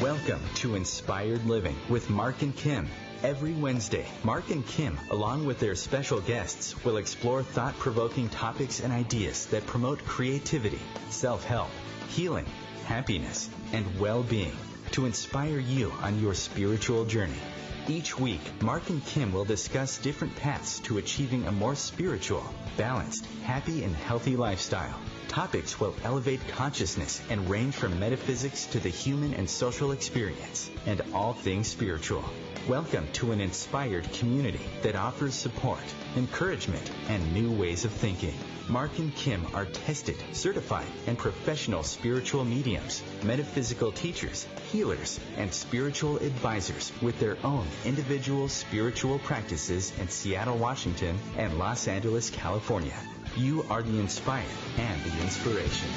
Welcome to Inspired Living with Mark and Kim. Every Wednesday, Mark and Kim, along with their special guests, will explore thought-provoking topics and ideas that promote creativity, self-help, healing, happiness, and well-being to inspire you on your spiritual journey. Each week, Mark and Kim will discuss different paths to achieving a more spiritual, balanced, happy, and healthy lifestyle. Topics will elevate consciousness and range from metaphysics to the human and social experience, and all things spiritual. Welcome to an inspired community that offers support, encouragement, and new ways of thinking. Mark and Kim are tested, certified, and professional spiritual mediums, metaphysical teachers, healers, and spiritual advisors with their own individual spiritual practices in Seattle, Washington, and Los Angeles, California. You are the inspired and the inspiration.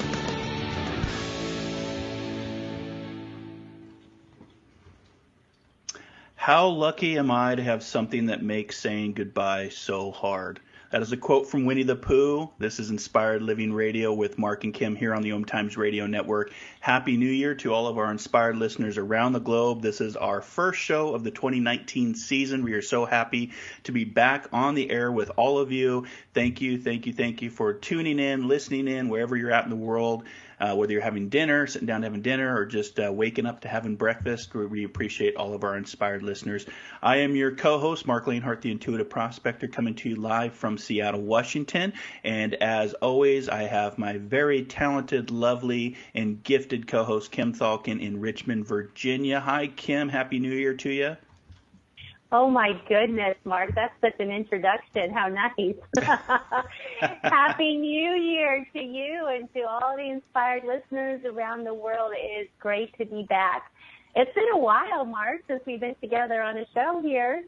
How lucky am I to have something that makes saying goodbye so hard? That is a quote from Winnie the Pooh. This is Inspired Living Radio with Mark and Kim here on the OMTimes Radio Network. Happy New Year to all of our inspired listeners around the globe. This is our first show of the 2019 season. We are so happy to be back on the air with all of you. Thank you for tuning in, listening in, wherever you're at in the world. Whether you're having dinner, sitting down to having dinner, or just waking up to having breakfast, we appreciate all of our inspired listeners. I am your co-host, Mark Lanehart, the Intuitive Prospector, coming to you live from Seattle, Washington. And as always, I have my very talented, lovely, and gifted co-host, Kim Thalken in Richmond, Virginia. Hi, Kim. Happy New Year to you. Oh, my goodness, Mark. That's such an introduction. How nice. Happy New Year to you and to all the inspired listeners around the world. It is great to be back. It's been a while, Mark, since we've been together on a show here.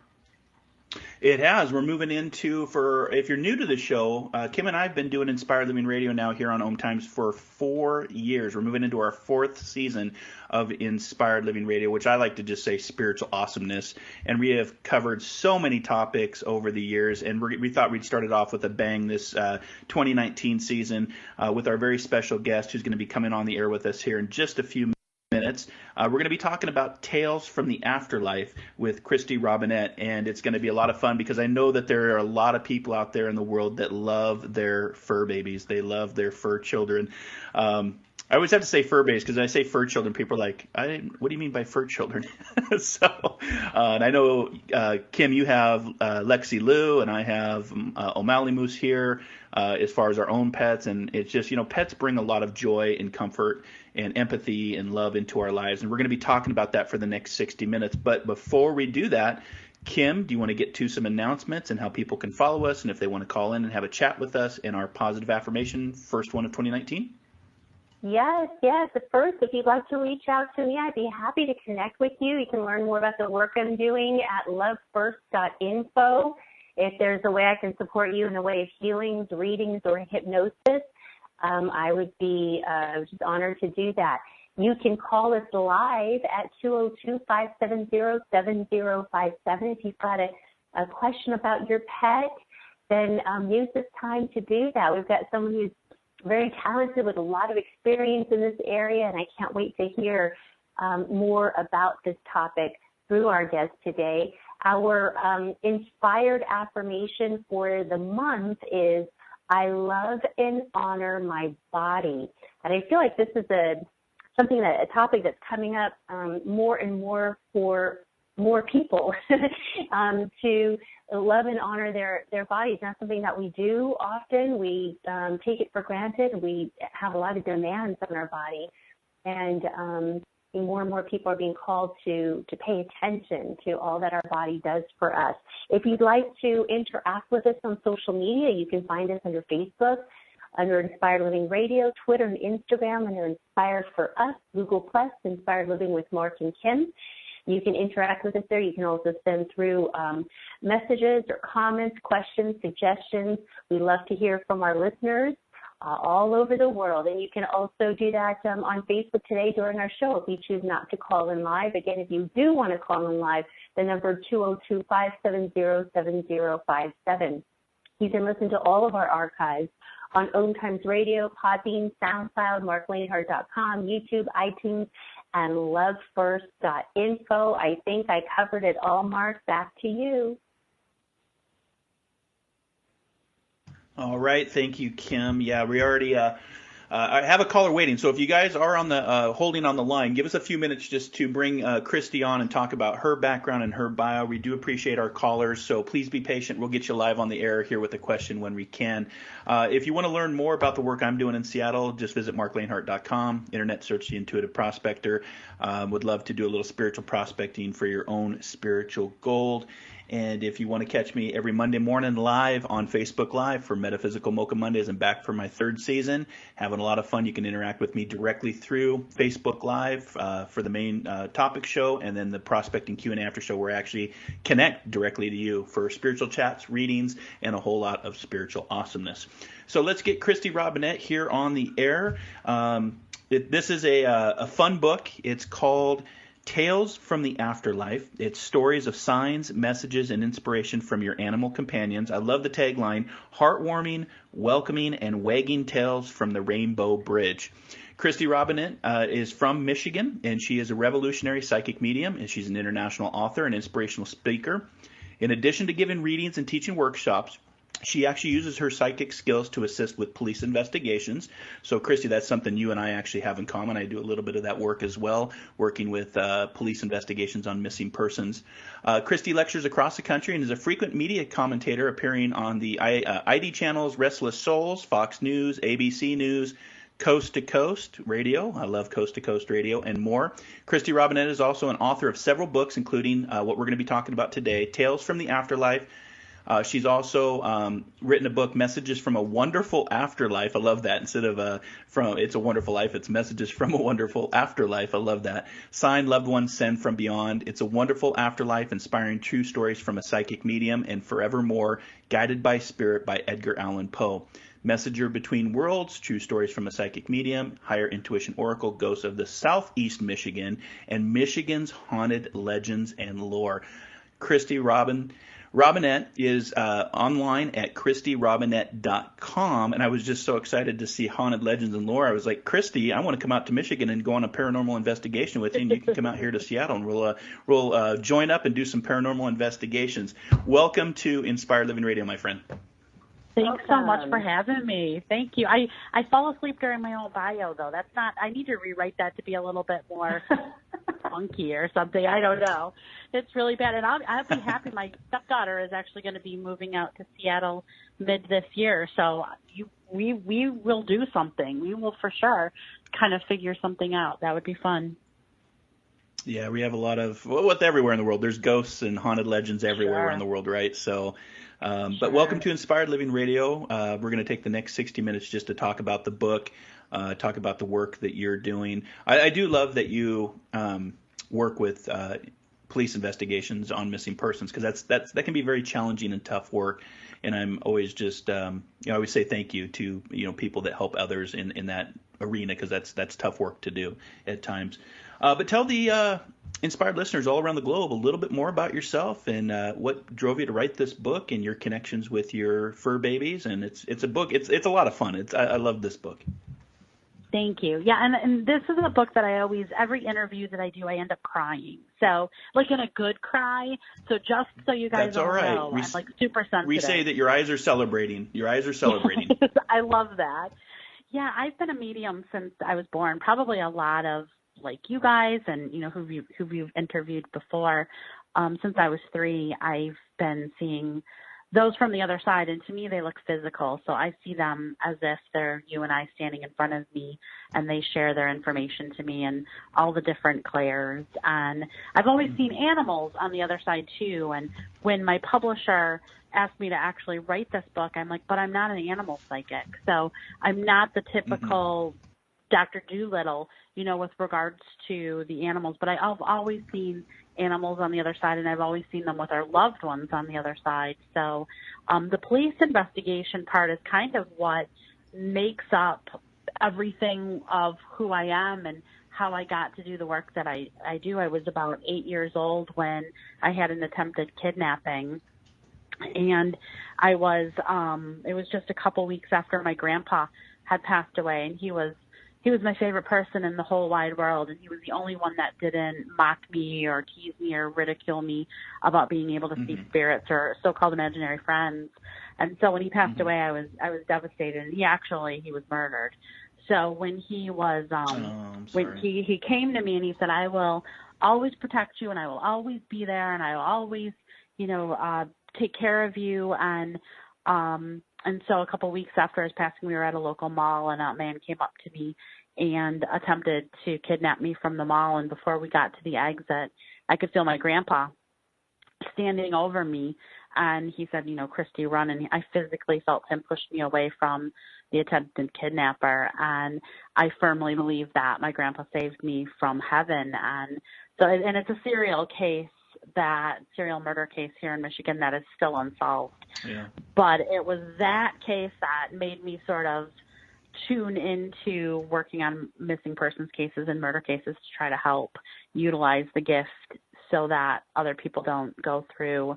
It has. We're moving into, if you're new to the show, Kim and I have been doing Inspired Living Radio now here on OMTimes for 4 years. We're moving into our 4th season of Inspired Living Radio, which I like to just say spiritual awesomeness. And we have covered so many topics over the years, and we thought we'd start it off with a bang this 2019 season with our very special guest who's going to be coming on the air with us here in just a few minutes. We're going to be talking about Tales from the Afterlife with Kristy Robinett, and it's going to be a lot of fun because I know that there are a lot of people out there in the world that love their fur babies. They love their fur children. I always have to say fur babies because when I say fur children, people are like, what do you mean by fur children? And I know, Kim, you have Lexi Lou, and I have O'Malley Moose here as far as our own pets. And it's just, pets bring a lot of joy and comfort and empathy and love into our lives. And we're going to be talking about that for the next 60 minutes. But before we do that, Kim, do you want to get to some announcements and how people can follow us and if they want to call in and have a chat with us in our positive affirmation, first one of 2019? Yes. First, if you'd like to reach out to me, I'd be happy to connect with you. You can learn more about the work I'm doing at lovefirst.info. If there's a way I can support you in the way of healings, readings, or hypnosis, I would be just honored to do that. You can call us live at 202-570-7057. If you've got a question about your pet, then use this time to do that. We've got someone who's very talented with a lot of experience in this area, and I can't wait to hear more about this topic through our guest today. Our inspired affirmation for the month is, I love and honor my body. And I feel like this is a topic that's coming up more and more for more people to love and honor their bodies. Not something that we do often. We take it for granted. We have a lot of demands on our body, and more and more people are being called to pay attention to all that our body does for us. If you'd like to interact with us on social media, you can find us under Facebook, under Inspired Living Radio, Twitter and Instagram under Inspired for Us, Google+, Inspired Living with Mark and Kim. You can interact with us there. You can also send through messages or comments, questions, suggestions. We love to hear from our listeners all over the world. And you can also do that on Facebook today during our show if you choose not to call in live. Again, if you do want to call in live, the number 202-570-7057. You can listen to all of our archives on OMTimes Radio, Podbean, SoundCloud, marklanehart.com, YouTube, iTunes, and lovefirst.info. I think I covered it all, Mark. Back to you. All right. Thank you, Kim. Yeah, we already I have a caller waiting. So if you guys are on the holding on the line, give us a few minutes just to bring Kristy on and talk about her background and her bio. We do appreciate our callers, so please be patient. We'll get you live on the air here with a question when we can. If you want to learn more about the work I'm doing in Seattle, just visit marklanehart.com. Internet search the Intuitive Prospector. Would love to do a little spiritual prospecting for your own spiritual gold. And if you want to catch me every Monday morning live on Facebook Live for Metaphysical Mocha Mondays, I'm back for my third season, having a lot of fun. You can interact with me directly through Facebook Live for the main topic show, and then the Prospecting Q&A after show where I actually connect directly to you for spiritual chats, readings, and a whole lot of spiritual awesomeness. So let's get Kristy Robinett here on the air. This is a fun book. It's called Tales from the Afterlife. It's stories of signs, messages, and inspiration from your animal companions. I love the tagline, heartwarming, welcoming, and wagging tales from the Rainbow Bridge. Kristy Robinett is from Michigan, and she is a revolutionary psychic medium, and she's an international author and inspirational speaker. In addition to giving readings and teaching workshops, she actually uses her psychic skills to assist with police investigations. So, Kristy, that's something you and I actually have in common. I do a little bit of that work as well, working with police investigations on missing persons. Kristy lectures across the country and is a frequent media commentator, appearing on the ID channels Restless Souls, Fox News, ABC News, Coast to Coast Radio. I love Coast to Coast Radio and more. Kristy Robinett is also an author of several books, including what we're going to be talking about today, Tales from the Afterlife. She's also written a book, Messages from a Wonderful Afterlife. I love that. Instead of from It's a Wonderful Life, it's Messages from a Wonderful Afterlife. I love that. Signed, Loved Ones Send from Beyond. It's a Wonderful Afterlife, Inspiring True Stories from a Psychic Medium, and Forevermore, Guided by Spirit by Edgar Allan Poe. Messenger Between Worlds, True Stories from a Psychic Medium, Higher Intuition Oracle, Ghosts of the Southeast Michigan, and Michigan's Haunted Legends and Lore. Kristy Robinett is online at KristyRobinett.com, and I was just so excited to see Haunted Legends and Lore. I was like, Kristy, I want to come out to Michigan and go on a paranormal investigation with you, and you can come out here to Seattle, and we'll join up and do some paranormal investigations. Welcome to Inspired Living Radio, my friend. Thanks so much for having me. Thank you. I fall asleep during my own bio, though. That's not. I need to rewrite that to be a little bit more funky or something. I don't know. It's really bad, and I'll be happy. My stepdaughter is actually going to be moving out to Seattle mid this year, so we will do something. We will for sure kind of figure something out. That would be fun. Yeah, we have a lot of everywhere in the world. There's ghosts and haunted legends everywhere around the world, right? So. But welcome to Inspired Living Radio. We're going to take the next 60 minutes just to talk about the book, talk about the work that you're doing. I do love that you work with police investigations on missing persons, because that can be very challenging and tough work. And I'm always just I always say thank you to people that help others in that arena, because that's tough work to do at times. But tell the inspired listeners all around the globe a little bit more about yourself and what drove you to write this book and your connections with your fur babies. And it's a book. It's a lot of fun. I love this book. Thank you. Yeah, and this is a book that every interview that I do, I end up crying. So, like in a good cry. So just so you guys all know, I'm like super sensitive. We say that your eyes are celebrating. Your eyes are celebrating. I love that. Yeah, I've been a medium since I was born. Probably a lot of like you guys and who you've interviewed before. Since I was 3, I've been seeing those from the other side, and to me they look physical. So I see them as if they're you and I standing in front of me, and they share their information to me and all the different clairs. And I've always seen animals on the other side too. And when my publisher asked me to actually write this book, I'm like, but I'm not an animal psychic, so I'm not the typical Dr. Doolittle, with regards to the animals. But I've always seen animals on the other side, and I've always seen them with our loved ones on the other side. So the police investigation part is kind of what makes up everything of who I am and how I got to do the work that I do. I was about 8 years old when I had an attempted kidnapping. And it was just a couple weeks after my grandpa had passed away, and he was he was my favorite person in the whole wide world, and he was the only one that didn't mock me or tease me or ridicule me about being able to see spirits or so-called imaginary friends. And so when he passed away, I was devastated. And he was murdered. So when he was when he came to me and he said, I will always protect you and I will always be there and I will always, take care of you. And so a couple of weeks after his passing, we were at a local mall, and a man came up to me and attempted to kidnap me from the mall. And before we got to the exit, I could feel my grandpa standing over me. And he said, Kristy, run. And I physically felt him push me away from the attempted kidnapper. And I firmly believe that my grandpa saved me from heaven. And so, and it's a serial murder case here in Michigan that is still unsolved. Yeah. But it was that case that made me sort of tune into working on missing persons cases and murder cases to try to help utilize the gift so that other people don't go through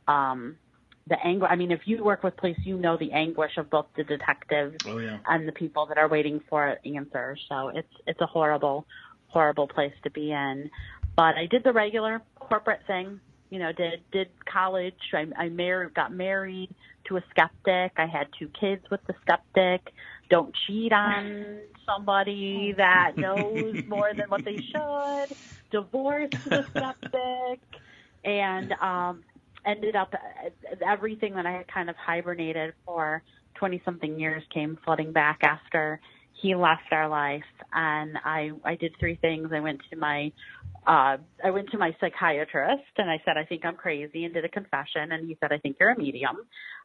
the anguish. I mean, if you work with police, the anguish of both the detectives and the people that are waiting for answers. So it's a horrible, horrible place to be in. But I did the regular corporate thing, did college. I got married to a skeptic. I had 2 kids with the skeptic. Don't cheat on somebody that knows more than what they should. Divorced the skeptic. And ended up, everything that I had kind of hibernated for 20-something years came flooding back after he left our life. And I did 3 things. I went to my psychiatrist and I said, I think I'm crazy, and did a confession. And he said, I think you're a medium.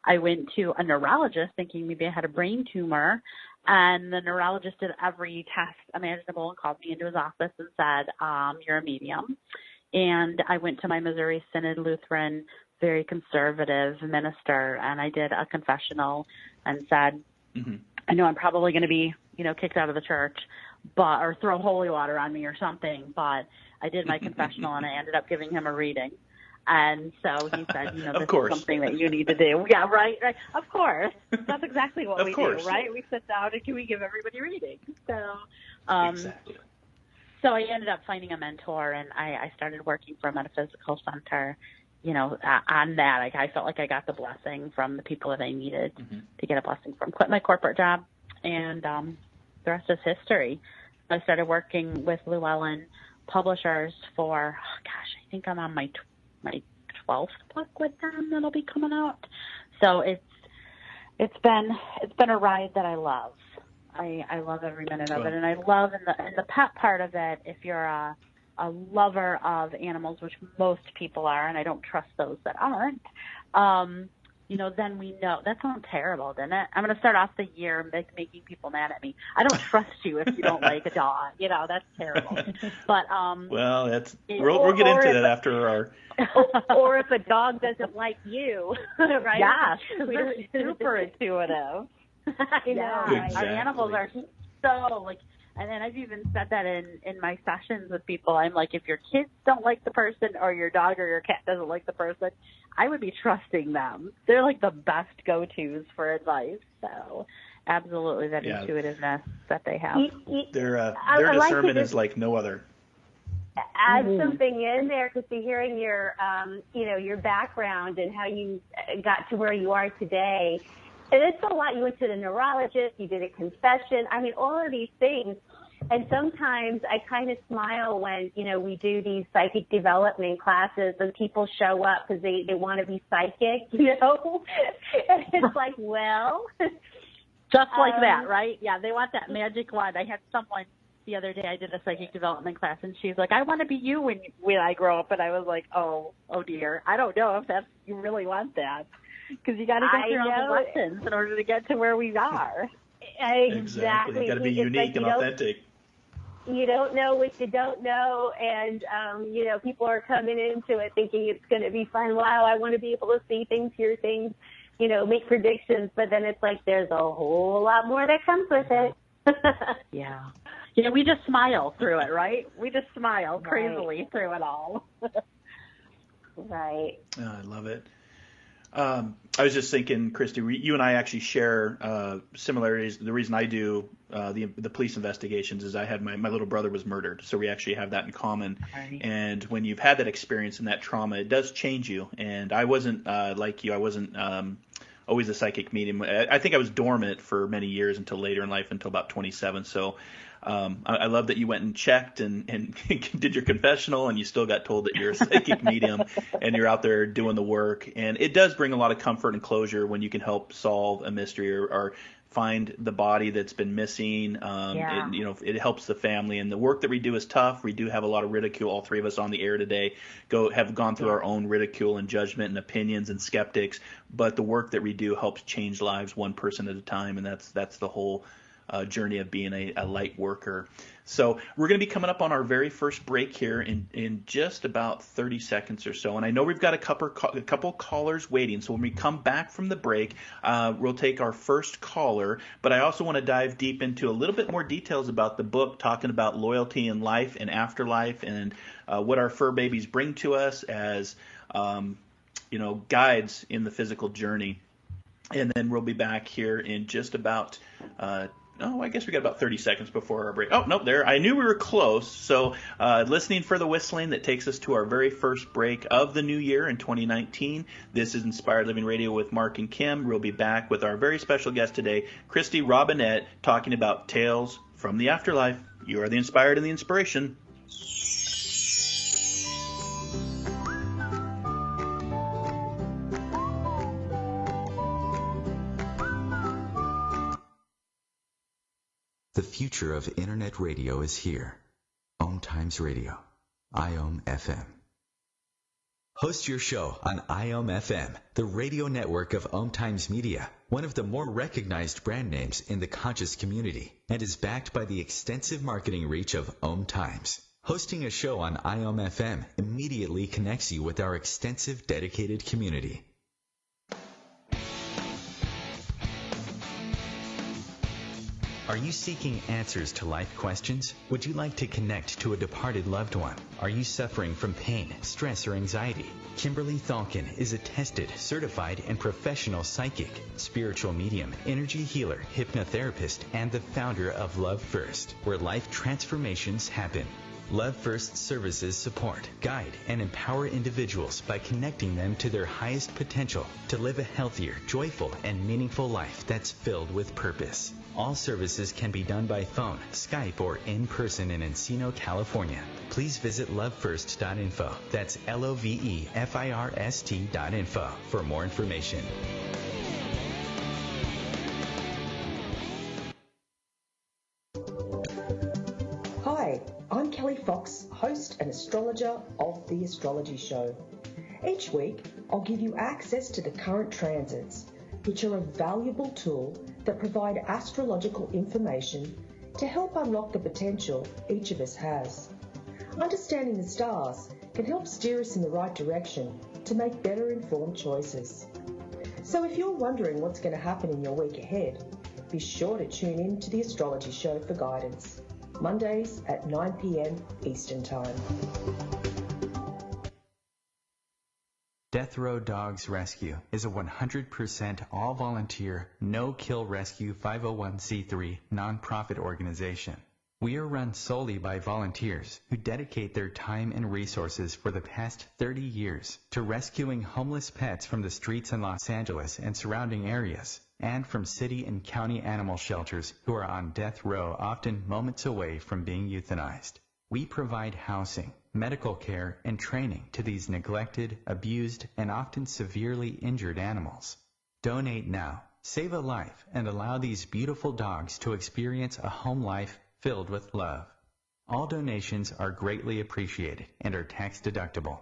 I went to a neurologist thinking maybe I had a brain tumor. And the neurologist did every test imaginable and called me into his office and said, you're a medium. And I went to my Missouri Synod Lutheran, very conservative minister, and I did a confessional and said, I know I'm probably going to be, kicked out of the church, or throw holy water on me or something, but I did my confessional and I ended up giving him a reading. And so he said, this is something that you need to do. Yeah, right. Of course. That's exactly what we do, right? We sit down and we give everybody readings. So, exactly. So I ended up finding a mentor, and I started working for a metaphysical center, on that. I felt like I got the blessing from the people that I needed to get a blessing from. Quit my corporate job, and the rest is history. I started working with Llewellyn publishers for, I think I'm on my 12th book with them that'll be coming out. So it's been a ride that I love. I love every minute of it, and I love in the pet part of it. If you're a lover of animals, which most people are, and I don't trust those that aren't, then we know. That sounds terrible, didn't it? I'm going to start off the year making people mad at me. I don't trust you if you don't like a dog. That's terrible. But well, we'll get into that after our. Or if a dog doesn't like you, right? Yes, they're super intuitive. I know. Exactly. Our animals are so and then I've even said that in my sessions with people. I'm like, if your kids don't like the person, or your dog or your cat doesn't like the person, I would be trusting them. They're like the best go-tos for advice. So absolutely that intuitiveness that they have. Their discernment is like no other. Add something in there, because hearing your, your background and how you got to where you are today. And it's a lot. You went to the neurologist, you did a confession. I mean, all of these things. And sometimes I kind of smile when, we do these psychic development classes and people show up because they want to be psychic, And it's like, well. Just like that, right? Yeah, they want that magic wand. I had someone the other day, I did a psychic development class, and she's like, I want to be you when I grow up. And I was like, oh dear. I don't know if you really want that. Because you got to get through all the lessons in order to get to where we are. Exactly. You got to be unique and authentic. You don't know what you don't know, and people are coming into it thinking it's going to be fun. Wow, I want to be able to see things, hear things, make predictions. But then it's like there's a whole lot more that comes with it. Yeah, we just smile through it, right? We just smile crazily through it all. Right. Oh, I love it. I was just thinking, Kristy, you and I actually share similarities. The reason I do the police investigations is I had my little brother was murdered, so we actually have that in common. Right. And when you've had that experience and that trauma, it does change you. And I wasn't like you. I wasn't always a psychic medium. I think I was dormant for many years until later in life, until about 27. So I love that you went and checked and did your confessional, and you still got told that you're a psychic medium and you're out there doing the work. And it does bring a lot of comfort and closure when you can help solve a mystery or find the body that's been missing. It helps the family, and the work that we do is tough. We do have a lot of ridicule. All three of us on the air today have gone through our own ridicule and judgment and opinions and skeptics, but the work that we do helps change lives one person at a time, and that's the whole journey of being a light worker. So we're going to be coming up on our very first break here in just about 30 seconds or so. And I know we've got a couple callers waiting. So when we come back from the break, we'll take our first caller. But I also want to dive deep into a little bit more details about the book, talking about loyalty in life and afterlife, and what our fur babies bring to us as guides in the physical journey. And then we'll be back here in just about I guess we got about 30 seconds before our break. Oh, no, there. I knew we were close. So listening for the whistling that takes us to our very first break of the new year in 2019. This is Inspired Living Radio with Mark and Kim. We'll be back with our very special guest today, Kristy Robinett, talking about Tales from the Afterlife. You are the inspired and the inspiration. The future of Internet radio is here. OMTimes Radio, IOM FM. Host your show on IOM FM, the radio network of OMTimes Media, one of the more recognized brand names in the conscious community, and is backed by the extensive marketing reach of OMTimes. Hosting a show on IOM FM immediately connects you with our extensive dedicated community. Are you seeking answers to life questions? Would you like to connect to a departed loved one? Are you suffering from pain, stress, or anxiety? Kimberly Thalkin is a tested, certified, and professional psychic, spiritual medium, energy healer, hypnotherapist, and the founder of Love First, where life transformations happen. Love First services support, guide, and empower individuals by connecting them to their highest potential to live a healthier, joyful, and meaningful life that's filled with purpose. All services can be done by phone, Skype, or in person in Encino, California. Please visit lovefirst.info. That's LOVEFIRST.info for more information. Hi, I'm Kelly Fox, host and astrologer of The Astrology Show. Each week, I'll give you access to the current transits, which are a valuable tool that provide astrological information to help unlock the potential each of us has. Understanding the stars can help steer us in the right direction to make better informed choices. So if you're wondering what's going to happen in your week ahead, be sure to tune in to The Astrology Show for guidance, Mondays at 9 p.m. Eastern Time. Death Row Dogs Rescue is a 100% all-volunteer, no-kill rescue 501c3 nonprofit organization. We are run solely by volunteers who dedicate their time and resources for the past 30 years to rescuing homeless pets from the streets in Los Angeles and surrounding areas, and from city and county animal shelters who are on death row, often moments away from being euthanized. We provide housing, medical care, and training to these neglected, abused, and often severely injured animals. Donate now, save a life, and allow these beautiful dogs to experience a home life filled with love. All donations are greatly appreciated and are tax deductible.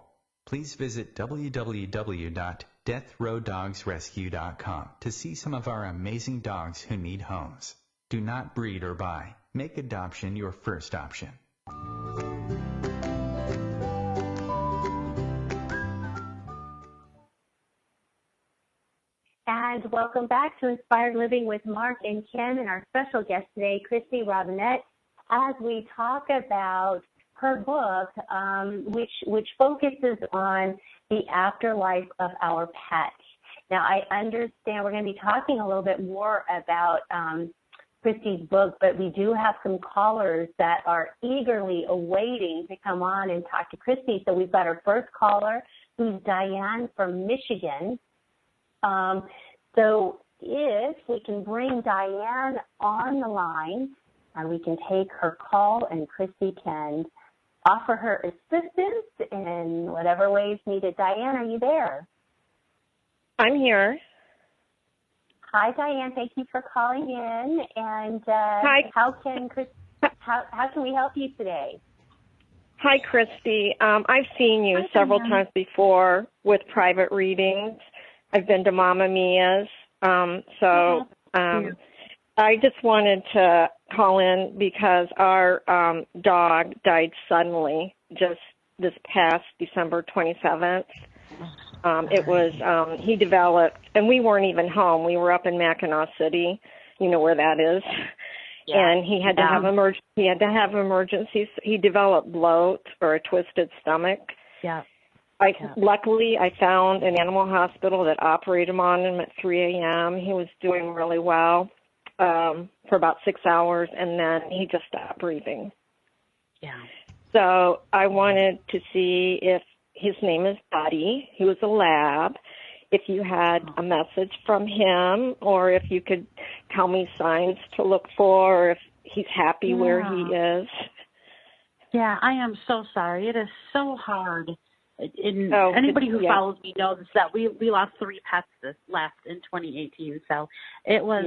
Please visit www.deathrowdogsrescue.com to see some of our amazing dogs who need homes. Do not breed or buy. Make adoption your first option. And welcome back to Inspired Living with Mark and Kim and our special guest today, Kristy Robinett, as we talk about her book, which focuses on the afterlife of our pets. Now, I understand we're going to be talking a little bit more about Kristy's book, but we do have some callers that are eagerly awaiting to come on and talk to Kristy. So we've got our first caller, who's Diane from Michigan. So if we can bring Diane on the line, we can take her call, and Kristy can offer her assistance in whatever ways needed. Diane, are you there? I'm here. Hi, Diane. Thank you for calling in. And Hi. how can we help you today? Hi, Kristy. I've seen you several times before with private readings. I've been to Mama Mia's. I just wanted to call in because our dog died suddenly just this past December 27th. It was, he developed, and we weren't even home. We were up in Mackinac City, you know where that is. Yeah. And he had to have emergencies. He developed bloat or a twisted stomach. Yeah. Luckily, I found an animal hospital that operated on him at 3 a.m. He was doing really well for about 6 hours, and then he just stopped breathing. Yeah. So I wanted to see if his name is Buddy. He was a lab. If you had a message from him, or if you could tell me signs to look for, or if he's happy where he is. Yeah, I am so sorry. It is so hard. Anybody who follows me knows that we lost 3 pets in 2018. So it was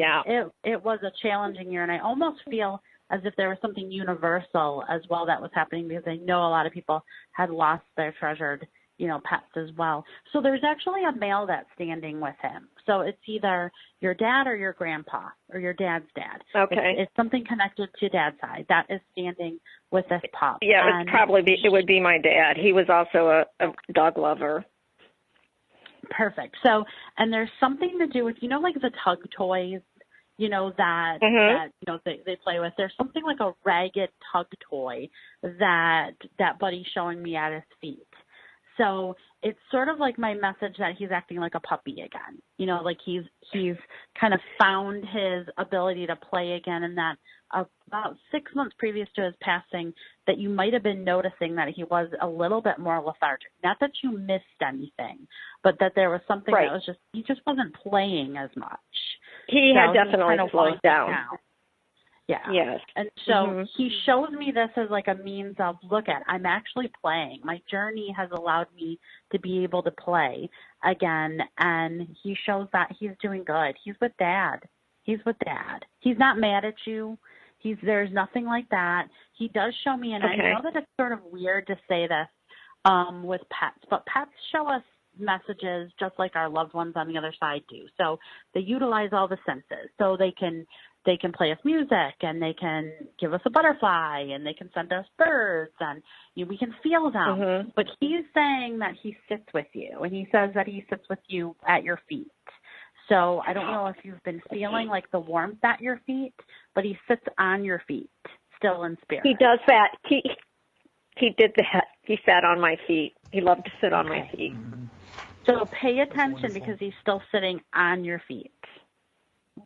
it was a challenging year, and I almost feel as if there was something universal as well that was happening, because I know a lot of people had lost their treasured, pets as well. So there's actually a male that's standing with him. So it's either your dad or your grandpa or your dad's dad. Okay. It's something connected to dad's side that is standing with this pup. Yeah, it would be my dad. He was also a dog lover. Perfect. So, and there's something to do with, like the tug toys, that they play with. There's something like a ragged tug toy that Buddy's showing me at his feet. So it's sort of like my message that he's acting like a puppy again. Like he's kind of found his ability to play again, and that about 6 months previous to his passing, that you might have been noticing that he was a little bit more lethargic. Not that you missed anything, but that there was something that was he just wasn't playing as much. He had definitely slowed down. Yeah. Yes. And so he shows me this as like a means of, look at, I'm actually playing. My journey has allowed me to be able to play again. And he shows that he's doing good. He's with Dad. He's not mad at you. There's nothing like that. He does show me, and I know that it's sort of weird to say this with pets, but pets show us messages just like our loved ones on the other side do. So they utilize all the senses. So they can play us music, and they can give us a butterfly, and they can send us birds, and we can feel them. But he's saying that he sits with you, and he says that he sits with you at your feet. So I don't know if you've been feeling like the warmth at your feet, but he sits on your feet, still in spirit. He does that. He did that. He sat on my feet. He loved to sit on my feet. So pay attention, because he's still sitting on your feet.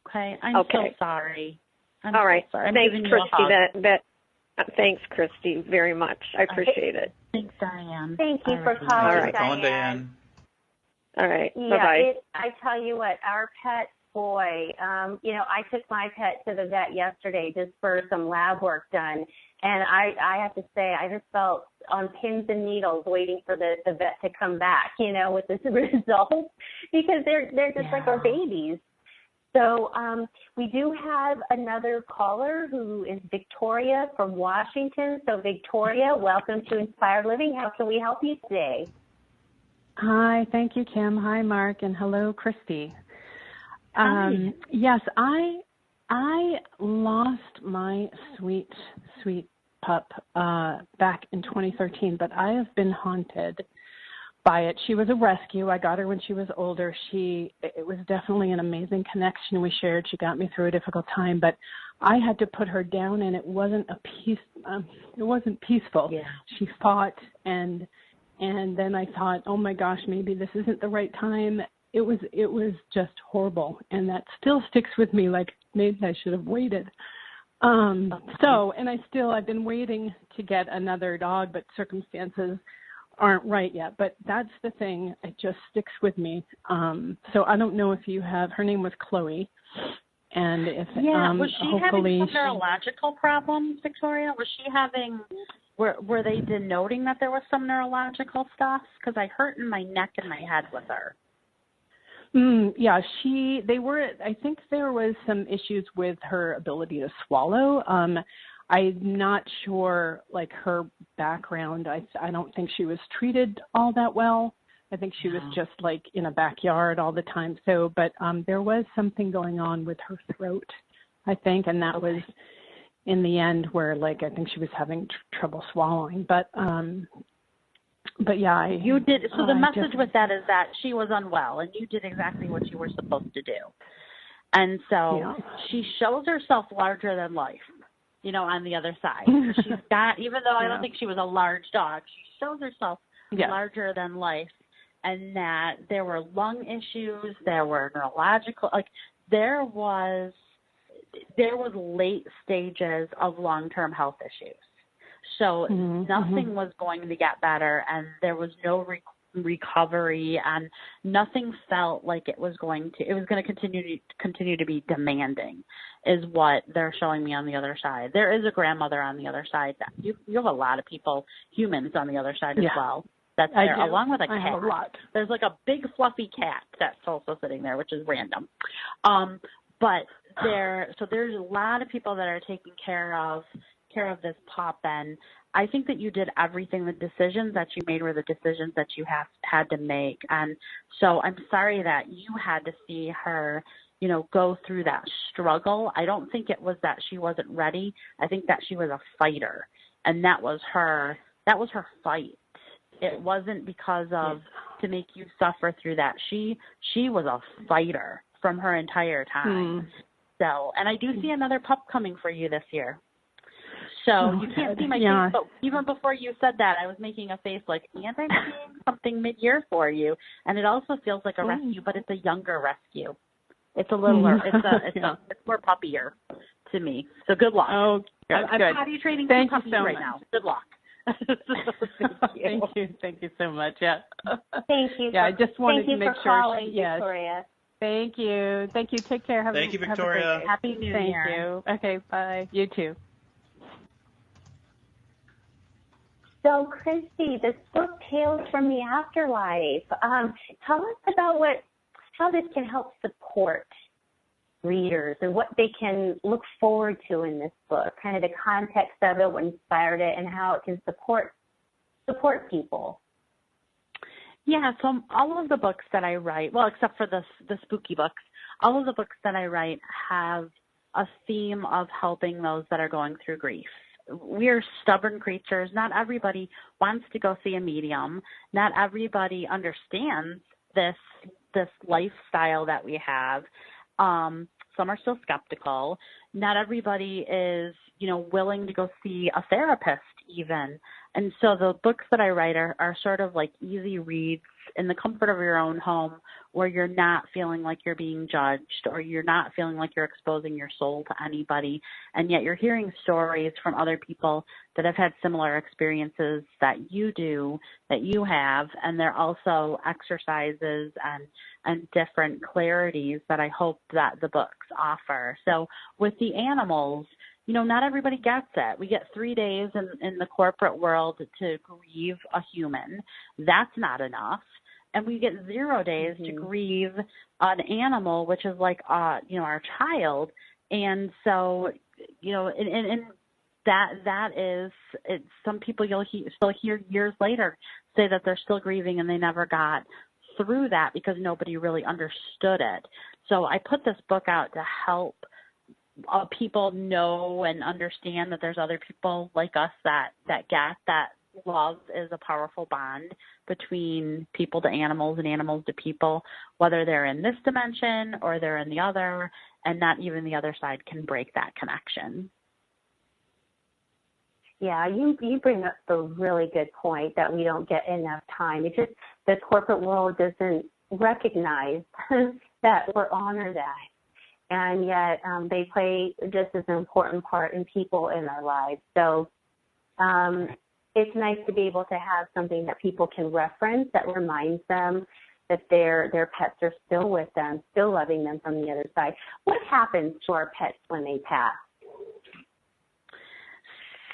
Okay, I'm so sorry. All right. Thanks, Kristy. Thanks, Kristy, very much. I appreciate it. Thanks, Diane. Thank you for calling, Diane. All right. Yeah, bye-bye. I tell you what, our pet boy, I took my pet to the vet yesterday just for some lab work done. And I have to say, I just felt on pins and needles waiting for the vet to come back, with this result, because they're just like our babies. So we do have another caller who is Victoria from Washington. So Victoria, welcome to Inspired Living. How can we help you today? Hi, thank you, Kim. Hi, Mark, and hello, Kristy. Yes, I lost my sweet pup back in 2013, but I have been haunted by it. She was a rescue. I got her when she was older. It was definitely an amazing connection we shared. She got me through a difficult time, but I had to put her down, and it wasn't it wasn't peaceful. Yeah. She fought, and then I thought, oh my gosh, maybe this isn't the right time. it was just horrible, and that still sticks with me. Like, maybe I should have waited. I've been waiting to get another dog, but circumstances aren't right yet. But that's the thing; it just sticks with me. So I don't know if you have. Her name was Chloe, and if was she having some neurological problems, Victoria? Was she having? Were they denoting that there was some neurological stuff? Because I hurt in my neck and my head with her. They were. I think there was some issues with her ability to swallow. I'm not sure, like, her background. I don't think she was treated all that well. I think she was just, like, in a backyard all the time. So, but there was something going on with her throat, I think, and that was in the end where, like, I think she was having trouble swallowing. But yeah, you did. So the message with that is that she was unwell, and you did exactly what you were supposed to do. And so she shows herself larger than life, on the other side. She's got, even though I don't think she was a large dog, she shows herself larger than life, and that there were lung issues, there were neurological, like there was late stages of long-term health issues. So nothing was going to get better, and there was no recovery, and nothing felt like it was going to continue to be demanding, is what they're showing me on the other side. There is a grandmother on the other side. You have a lot of people, humans on the other side as well. That's there, along with a cat. I have a lot. There's like a big fluffy cat that's also sitting there, which is random. But there's a lot of people that are taking care of this pup, and I think that you did everything. The decisions that you made were the decisions that you had to make, and so I'm sorry that you had to see her, go through that struggle. I don't think it was that she wasn't ready. I think that she was a fighter, and that was her fight. It wasn't because of to make you suffer through that. She was a fighter from her entire time. So, and I do see another pup coming for you this year. So you can't see my face, but even before you said that, I was making a face like, and I'm seeing something mid-year for you. And it also feels like a rescue, but it's a younger rescue. It's a littler. It's more puppier to me. So good luck. Oh, good. I'm potty training two puppies right now. Good luck. Thank you so much. Yeah. Thank you. I just wanted to make sure. Calling, Victoria. Thank you. Take care. Thank you, Victoria. Happy New Year. Thank you. Okay, bye. You too. So, Kristy, this book, Tales from the Afterlife, tell us about how this can help support readers and what they can look forward to in this book, kind of the context of it, what inspired it, and how it can support people. Yeah, so all of the books that I write, well, except for the spooky books, all of the books that I write have a theme of helping those that are going through grief. We're stubborn creatures. Not everybody wants to go see a medium. Not everybody understands this lifestyle that we have. Some are still skeptical. Not everybody is, willing to go see a therapist even. And so the books that I write are sort of like easy reads in the comfort of your own home, where you're not feeling like you're being judged, or you're not feeling like you're exposing your soul to anybody, and yet you're hearing stories from other people that have had similar experiences that you have, and they're also exercises and different clarities that I hope that the books offer. So with the animals, not everybody gets it. We get 3 days in the corporate world to grieve a human. That's not enough. And we get 0 days to grieve an animal, which is like, our child. And so, and that is, some people you'll still hear years later say that they're still grieving and they never got through that because nobody really understood it. So I put this book out to help people know and understand that there's other people like us that get that love is a powerful bond between people to animals and animals to people, whether they're in this dimension or they're in the other, and not even the other side can break that connection. Yeah, you bring up a really good point that we don't get enough time. It's just the corporate world doesn't recognize that or honor that. And yet they play just as an important part in people in our lives. So it's nice to be able to have something that people can reference that reminds them that their pets are still with them, still loving them from the other side. What happens to our pets when they pass?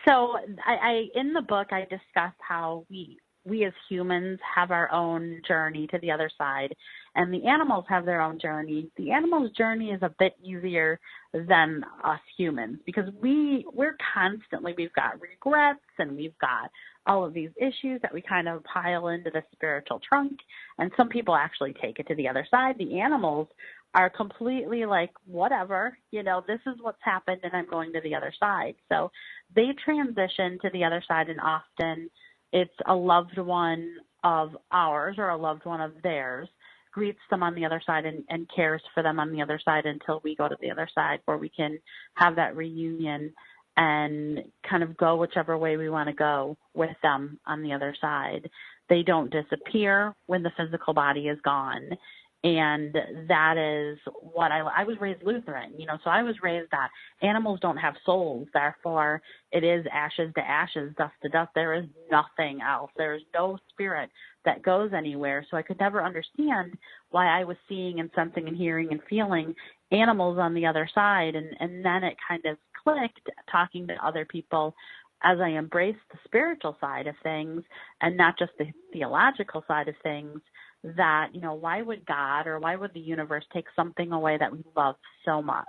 So I in the book, I discuss how we as humans have our own journey to the other side, and the animals have their own journey. The animals' journey is a bit easier than us humans because we're constantly, we've got regrets and we've got all of these issues that we kind of pile into the spiritual trunk, and some people actually take it to the other side. The animals are completely like, whatever, this is what's happened and I'm going to the other side. So they transition to the other side, and often it's a loved one of ours or a loved one of theirs greets them on the other side and cares for them on the other side until we go to the other side, where we can have that reunion and kind of go whichever way we want to go with them on the other side. They don't disappear when the physical body is gone. And that is what I was raised Lutheran, so I was raised that animals don't have souls. Therefore, it is ashes to ashes, dust to dust. There is nothing else. There is no spirit that goes anywhere. So I could never understand why I was seeing and sensing and hearing and feeling animals on the other side. And then it kind of clicked talking to other people as I embraced the spiritual side of things and not just the theological side of things, that, why would God or why would the universe take something away that we love so much?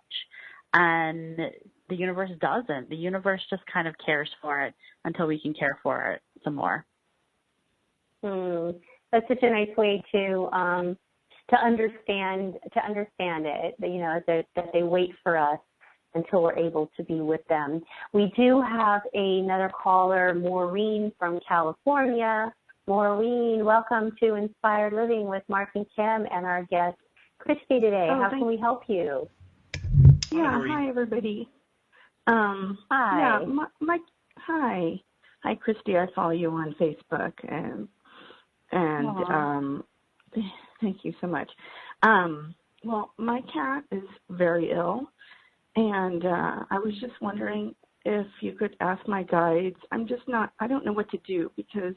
And the universe doesn't. The universe just kind of cares for it until we can care for it some more. That's such a nice way to understand it, that they wait for us until we're able to be with them. We do have another caller, Maureen from California. Maureen, welcome to Inspired Living with Mark and Kim and our guest, Kristy, today. How can we help you? Yeah, hi, everybody. Hi. Yeah, hi. Hi, Kristy. I follow you on Facebook, and thank you so much. Well, my cat is very ill, and I was just wondering if you could ask my guides. I don't know what to do because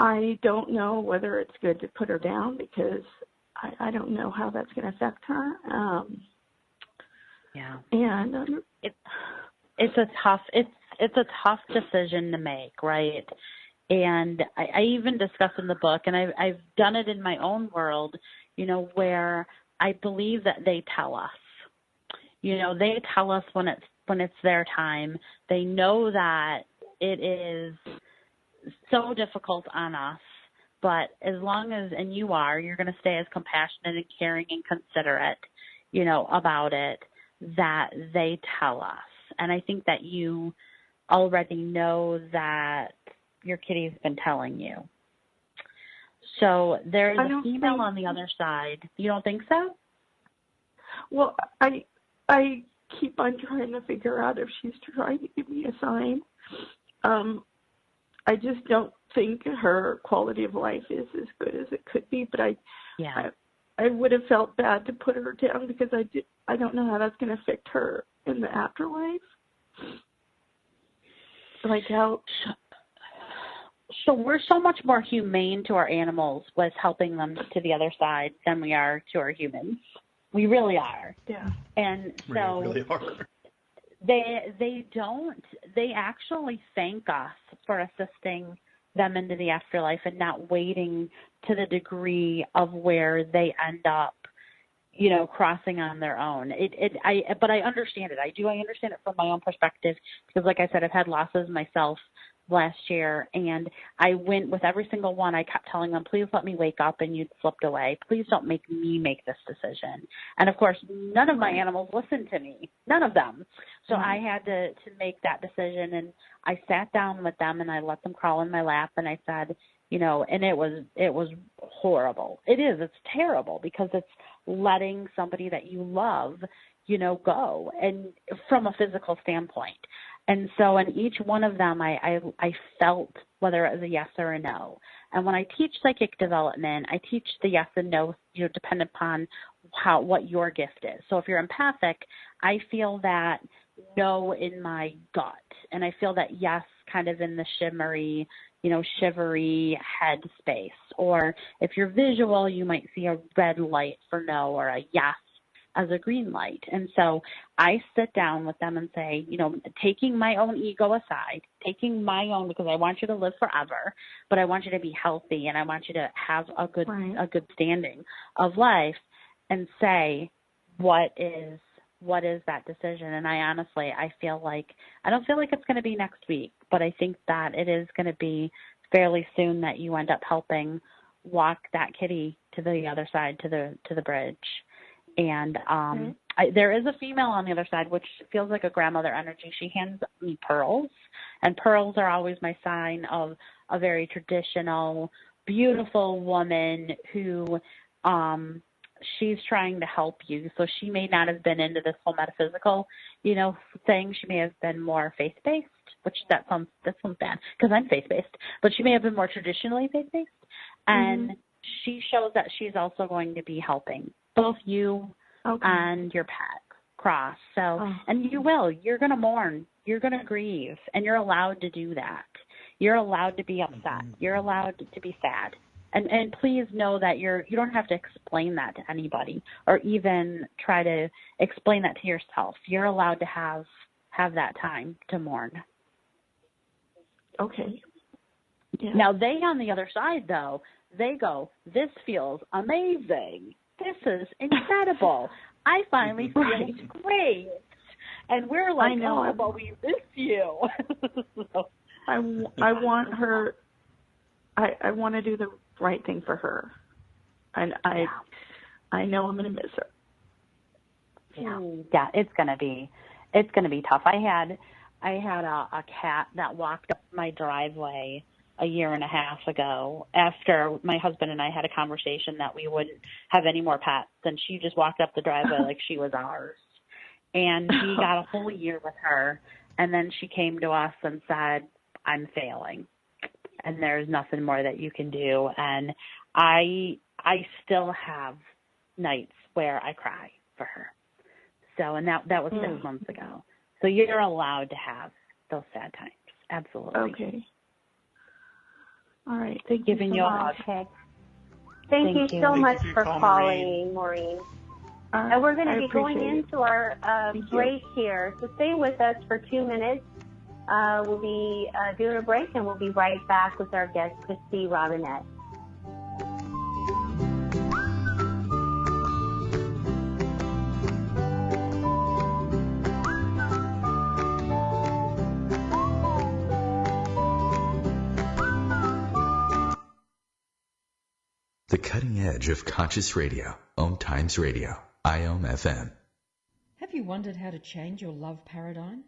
I don't know whether it's good to put her down because I don't know how that's going to affect her. And it's a tough decision to make, right? And I even discuss in the book, and I've done it in my own world, where I believe that they tell us. They tell us when it's their time. They know that it is so difficult on us, but as long as, and you're going to stay as compassionate and caring and considerate, about it, that they tell us. And I think that you already know that your kitty's been telling you. So there's a female on the other side. You don't think so? Well, I keep on trying to figure out if she's trying to give me a sign. I just don't think her quality of life is as good as it could be, but I would have felt bad to put her down because I don't know how that's going to affect her in the afterlife. Like how? So we're so much more humane to our animals with helping them to the other side than we are to our humans. We really are. Yeah. And so we really are. They actually thank us for assisting them into the afterlife and not waiting to the degree of where they end up, crossing on their own. But I understand it. I understand it from my own perspective because, like I said, I've had losses myself last year, and I went with every single one. I kept telling them, please let me wake up, and you'd slipped away. Please don't make me make this decision. And of course, none of my animals listened to me, none of them. So I had to make that decision, and I sat down with them and I let them crawl in my lap, and I said, and it was horrible. It's terrible because it's letting somebody that you love, go, and from a physical standpoint. And so in each one of them, I felt whether it was a yes or a no. And when I teach psychic development, I teach the yes and no, depending upon what your gift is. So if you're empathic, I feel that no in my gut, and I feel that yes kind of in the shimmery, shivery head space. Or if you're visual, you might see a red light for no, or a yes as a green light. And so I sit down with them and say, taking my own ego aside, taking my own, because I want you to live forever, but I want you to be healthy, and I want you to have a good standing of life, and say, what is that decision? And I feel like, I don't feel like it's going to be next week, but I think that it is going to be fairly soon that you end up helping walk that kitty to the other side, to the bridge. And there is a female on the other side, which feels like a grandmother energy. She hands me pearls, and pearls are always my sign of a very traditional, beautiful woman who she's trying to help you. So she may not have been into this whole metaphysical, thing. She may have been more faith-based, which that sounds bad because I'm faith-based, but she may have been more traditionally faith-based. And she shows that she's also going to be helping both you and your pet cross. So, and you're going to mourn, you're going to grieve, and you're allowed to do that. You're allowed to be upset. You're allowed to be sad. And please know that you don't have to explain that to anybody or even try to explain that to yourself. You're allowed to have that time to mourn. Okay. Yeah. Now, they on the other side, though, they go, this feels amazing. This is incredible. I finally feel great. And we're like, oh, but we miss you. So. I want her, I want to do the right thing for her. And I know I'm going to miss her. Yeah, it's going to be tough. I had a cat that walked up my driveway a year and a half ago after my husband and I had a conversation that we wouldn't have any more pets, and she just walked up the driveway like she was ours. And we got a whole year with her, and then she came to us and said, I'm failing, and there's nothing more that you can do. And I still have nights where I cry for her. So, and that was 6 months ago. So you're allowed to have those sad times. Absolutely. Okay. All right. Thank you so much. Okay. Thank you so much for calling, Maureen. And we're going to be going into our break here. So stay with us for 2 minutes. We'll be doing a break, and we'll be right back with our guest, Kristy Robinett. The cutting edge of conscious radio. OMTimes Radio. IOM FM. Have you wondered how to change your love paradigm?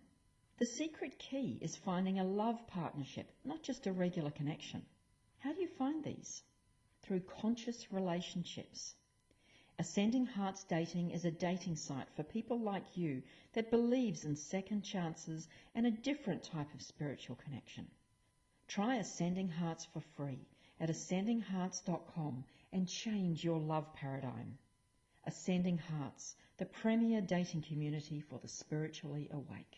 The secret key is finding a love partnership, not just a regular connection. How do you find these? Through conscious relationships. Ascending Hearts Dating is a dating site for people like you that believes in second chances and a different type of spiritual connection. Try Ascending Hearts for free at ascendinghearts.com and change your love paradigm. Ascending Hearts, the premier dating community for the spiritually awake.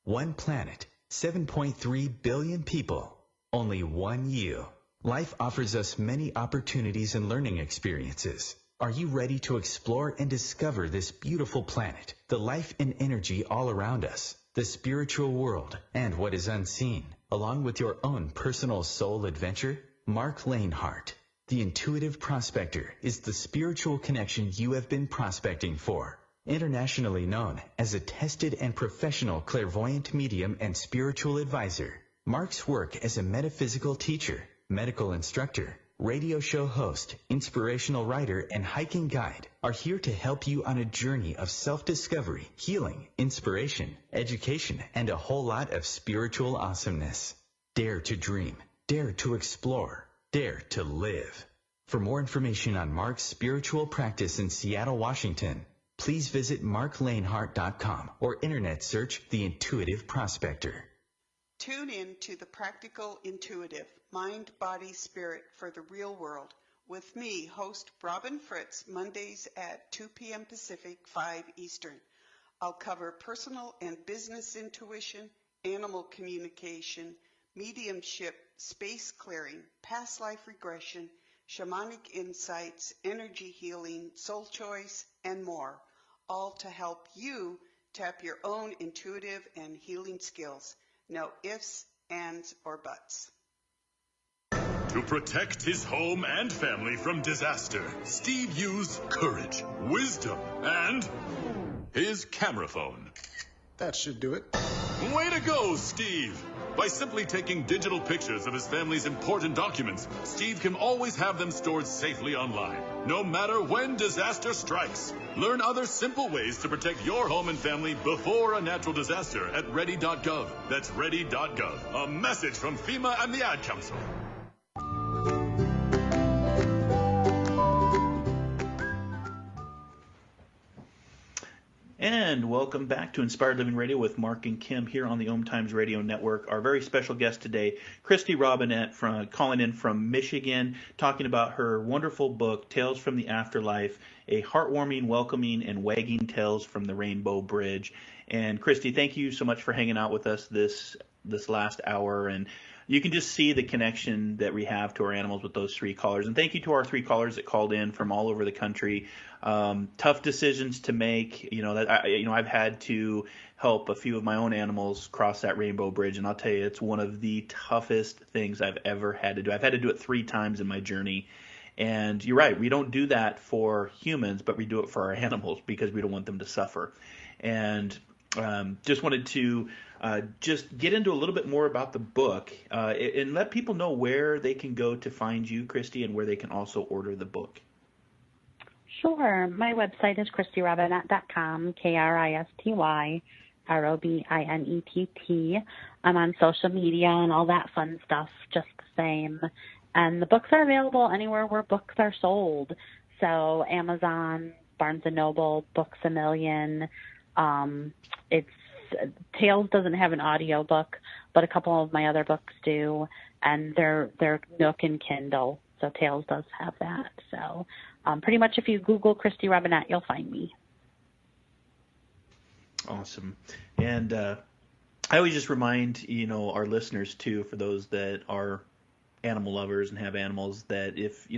One planet, 7.3 billion people, only one you. Life offers us many opportunities and learning experiences. Are you ready to explore and discover this beautiful planet, the life and energy all around us, the spiritual world, and what is unseen, along with your own personal soul adventure? Mark Lanehart, the intuitive prospector, is the spiritual connection you have been prospecting for. Internationally known as a tested and professional clairvoyant medium and spiritual advisor, Mark's work as a metaphysical teacher, medical instructor, radio show host, inspirational writer, and hiking guide are here to help you on a journey of self-discovery, healing, inspiration, education, and a whole lot of spiritual awesomeness. Dare to dream. Dare to explore. Dare to live. For more information on Mark's spiritual practice in Seattle, Washington, please visit marklanehart.com or internet search The Intuitive Prospector. Tune in to The Practical Intuitive, Mind, Body, Spirit for the Real World with me, host Robin Fritz, Mondays at 2 p.m. Pacific, 5 Eastern. I'll cover personal and business intuition, animal communication, mediumship, space clearing, past life regression, shamanic insights, energy healing, soul choice, and more, all to help you tap your own intuitive and healing skills. No ifs, ands, or buts. To protect his home and family from disaster, Steve used courage, wisdom, and his camera phone. That should do it. Way to go, Steve! By simply taking digital pictures of his family's important documents, Steve can always have them stored safely online, no matter when disaster strikes. Learn other simple ways to protect your home and family before a natural disaster at ready.gov. That's ready.gov. A message from FEMA and the Ad Council. And welcome back to Inspired Living Radio with Mark and Kim here on the OMTimes Radio Network. Our very special guest today, Kristy Robinett, calling in from Michigan, talking about her wonderful book, Tales from the Afterlife, a heartwarming, welcoming, and wagging tales from the Rainbow Bridge. And Kristy, thank you so much for hanging out with us this last hour. And you can just see the connection that we have to our animals with those three callers. And thank you to our three callers that called in from all over the country. Tough decisions to make. I've had to help a few of my own animals cross that Rainbow Bridge, and I'll tell you, it's one of the toughest things I've ever had to do. I've had to do it 3 times in my journey. And you're right, we don't do that for humans, but we do it for our animals because we don't want them to suffer. And just wanted to just get into a little bit more about the book and let people know where they can go to find you, Kristy, and where they can also order the book. Sure. My website is KristyRobinett.com, KristyRobinett. I'm on social media and all that fun stuff, just the same. And the books are available anywhere where books are sold. So Amazon, Barnes & Noble, Books A Million. Tales doesn't have an audio book, but a couple of my other books do, and they're Nook and Kindle. So Tales does have that. So pretty much if you Google Kristy Robinett, you'll find me. Awesome. And I always just remind, our listeners too, for those that are animal lovers and have animals, that if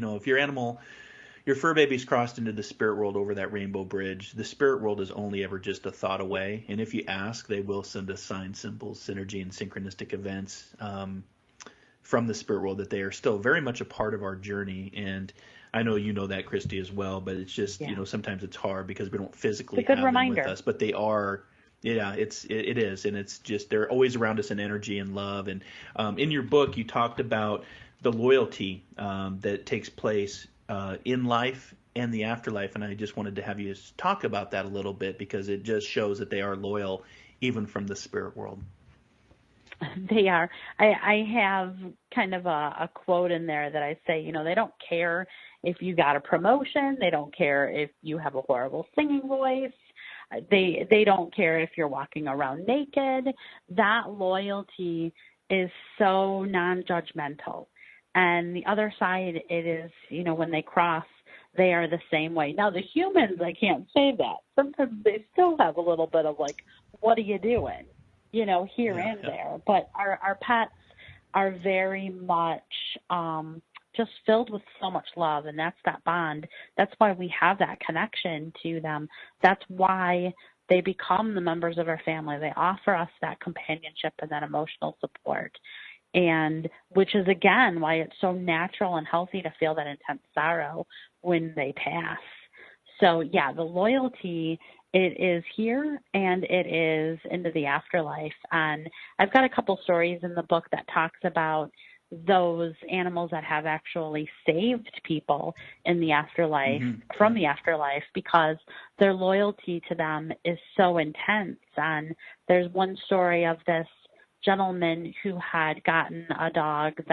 your fur baby's crossed into the spirit world over that Rainbow Bridge, the spirit world is only ever just a thought away. And if you ask, they will send us signs, symbols, synergy, and synchronistic events from the spirit world, that they are still very much a part of our journey. And I know you know that, Kristy, as well, but it's just, sometimes it's hard because we don't physically have them with us, but they are. Yeah, it is. And it's just, they're always around us in energy and love. And in your book, you talked about the loyalty that takes place in life and the afterlife. And I just wanted to have you talk about that a little bit, because it just shows that they are loyal even from the spirit world. They are. I have kind of a quote in there that I say, they don't care if you got a promotion. They don't care if you have a horrible singing voice. They don't care if you're walking around naked. That loyalty is so non-judgmental. And the other side, it is, when they cross, they are the same way. Now, the humans, I can't say that. Sometimes they still have a little bit of like, what are you doing? Here and there. But our pets are very much just filled with so much love, and that's that bond. That's why we have that connection to them. That's why they become the members of our family. They offer us that companionship and that emotional support, and which is, again, why it's so natural and healthy to feel that intense sorrow when they pass. So, yeah, the loyalty, it is here and it is into the afterlife. And I've got a couple stories in the book that talks about those animals that have actually saved people in the afterlife, from the afterlife, because their loyalty to them is so intense. And there's one story of this gentleman who had gotten a dog it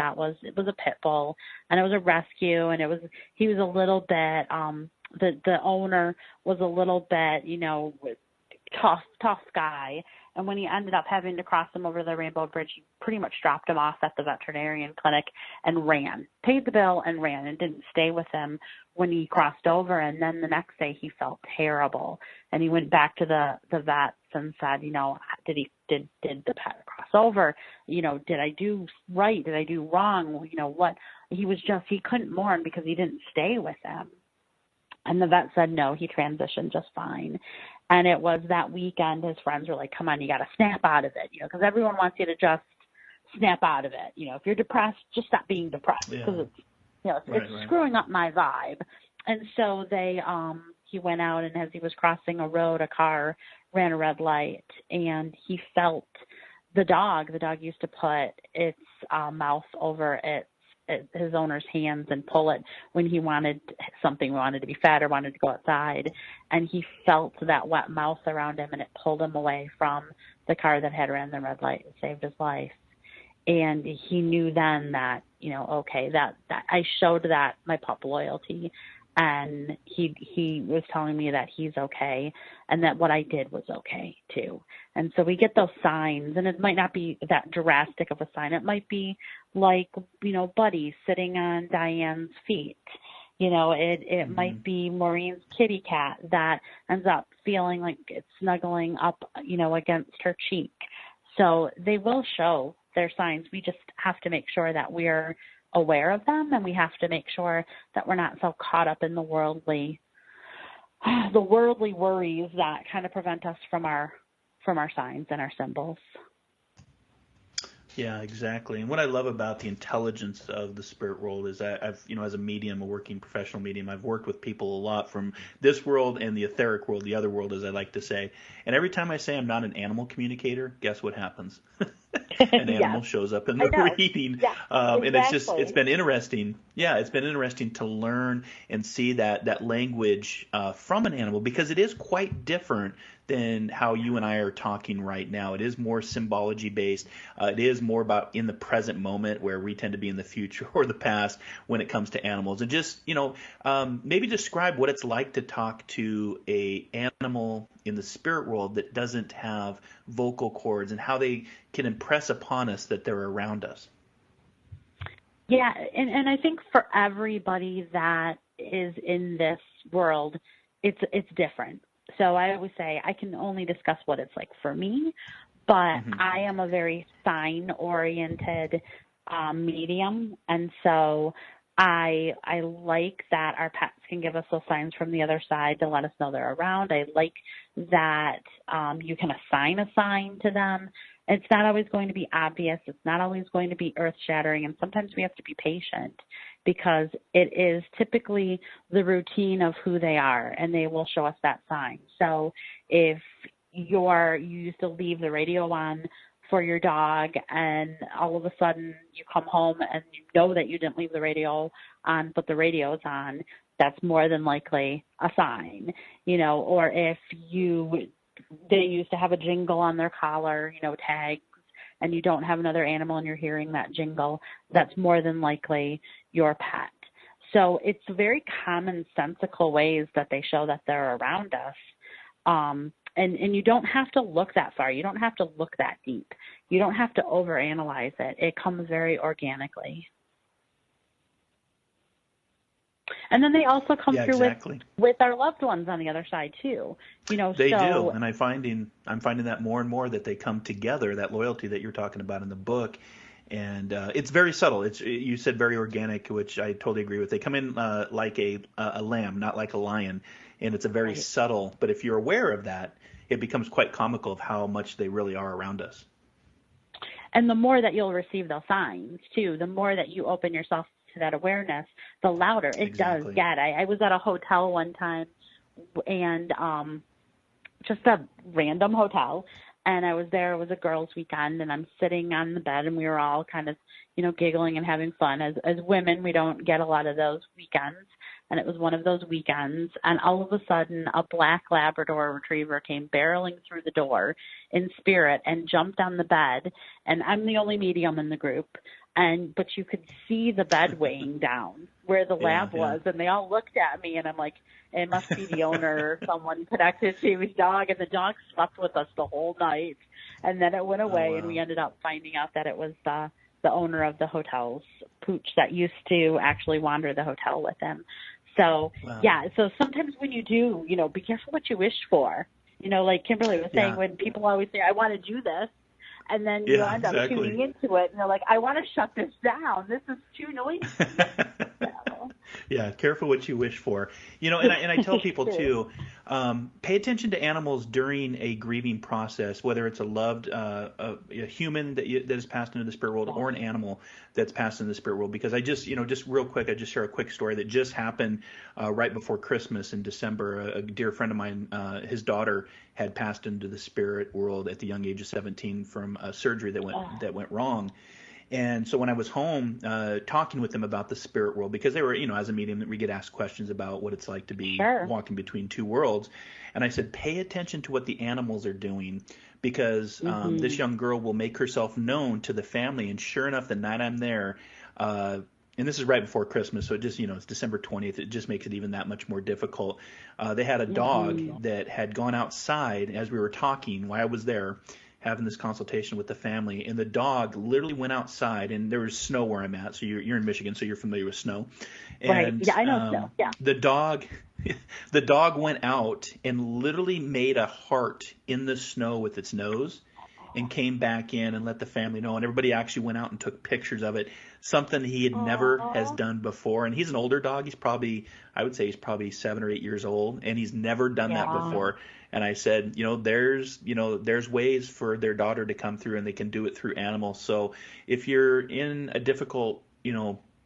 was a pit bull, and it was a rescue, and he was a little bit, the owner was a little bit, tough guy. And when he ended up having to cross him over the Rainbow Bridge, he pretty much dropped him off at the veterinarian clinic and ran, paid the bill and ran, and didn't stay with him when he crossed over. And then the next day he felt terrible, and he went back to the vets and said, did the pet cross over? Did I do right? Did I do wrong? What? He couldn't mourn because he didn't stay with him. And the vet said, no, he transitioned just fine. And it was that weekend, his friends were like, come on, you got to snap out of it, because everyone wants you to just snap out of it. If you're depressed, just stop being depressed, because it's screwing up my vibe. And so he went out, and as he was crossing a road, a car ran a red light, and he felt the dog used to put its mouth over his owner's hands and pull it when he wanted to be fed or wanted to go outside, and he felt that wet mouth around him, and it pulled him away from the car that had ran the red light and saved his life. And he knew then that, okay, that I showed that my pup loyalty, and he was telling me that he's okay, and that what I did was okay too. And so we get those signs, and it might not be that drastic of a sign. It might be like, Buddy sitting on Diane's feet. It might be Maureen's kitty cat that ends up feeling like it's snuggling up, against her cheek. So they will show their signs. We just have to make sure that we're aware of them, and we have to make sure that we're not so caught up in the worldly worries that kind of prevent us from our signs and our symbols. Yeah, exactly. And what I love about the intelligence of the spirit world is that I've, as a medium, a working professional medium, I've worked with people a lot from this world and the etheric world, the other world, as I like to say. And every time I say I'm not an animal communicator, guess what happens? An animal shows up in the reading. Yeah, and it's been interesting. Yeah, it's been interesting to learn and see that language from an animal, because it is quite different than how you and I are talking right now. It is more symbology based. It is more about in the present moment, where we tend to be in the future or the past when it comes to animals. And just, maybe describe what it's like to talk to a animal in the spirit world that doesn't have vocal cords, and how they can impress upon us that they're around us. Yeah, and I think for everybody that is in this world, it's different. So I always say I can only discuss what it's like for me, but I am a very sign-oriented medium, and so I like that our pets can give us those signs from the other side to let us know they're around. I like that you can assign a sign to them. It's not always going to be obvious. It's not always going to be earth-shattering, and sometimes we have to be patient, because it is typically the routine of who they are, and they will show us that sign. So if you used to leave the radio on for your dog, and all of a sudden you come home and you know that you didn't leave the radio on, but the radio is on, that's more than likely a sign, or if they used to have a jingle on their collar, tags, and you don't have another animal and you're hearing that jingle, that's more than likely your pet. So it's very commonsensical ways that they show that they're around us. And you don't have to look that far. You don't have to look that deep. You don't have to overanalyze it. It comes very organically. And then they also come through with our loved ones on the other side too. They do, and I'm finding that more and more that they come together. That loyalty that you're talking about in the book, and it's very subtle. You said very organic, which I totally agree with. They come in like a lamb, not like a lion, and it's a very subtle. But if you're aware of that, it becomes quite comical of how much they really are around us. And the more that you'll receive those signs too, the more that you open yourself to that awareness, the louder it does get. I was at a hotel one time, and just a random hotel, and I was there. It was a girls' weekend, and I'm sitting on the bed, and we were all kind of, giggling and having fun. As women, we don't get a lot of those weekends, and it was one of those weekends, and all of a sudden a black Labrador retriever came barreling through the door in spirit and jumped on the bed, and I'm the only medium in the group, but you could see the bed weighing down where the lab was, and they all looked at me, and I'm like, it must be the owner or someone connected to his dog, and the dog slept with us the whole night, and then it went away, and we ended up finding out that it was the owner of the hotel's pooch that used to actually wander the hotel with him. So, so sometimes when you do, be careful what you wish for. Like Kimberly was saying, when people always say, I want to do this, and then you end up tuning into it, and they're like, I want to shut this down. This is too noisy. Yeah, careful what you wish for. And I tell people too, pay attention to animals during a grieving process, whether it's a loved a human that has passed into the spirit world or an animal that's passed into the spirit world. Because I just real quick, I just share a quick story that just happened right before Christmas in December. A dear friend of mine, his daughter had passed into the spirit world at the young age of 17 from a surgery that went wrong. And so when I was home talking with them about the spirit world, because they were, as a medium, we get asked questions about what it's like to be walking between two worlds. And I said, pay attention to what the animals are doing, because this young girl will make herself known to the family. And sure enough, the night I'm there, and this is right before Christmas, so it just, it's December 20th. It just makes it even that much more difficult. They had a dog that had gone outside as we were talking while I was there, having this consultation with the family, and the dog literally went outside, and there was snow where I'm at. So you're in Michigan, so you're familiar with snow. And, right. Yeah, I know snow. Yeah. The dog went out and literally made a heart in the snow with its nose, and came back in and let the family know. And everybody actually went out and took pictures of it. Something he had never has done before. And he's an older dog. I would say he's probably 7 or 8 years old, and he's never done that before. And I said, there's ways for their daughter to come through, and they can do it through animals. So if you're in a difficult,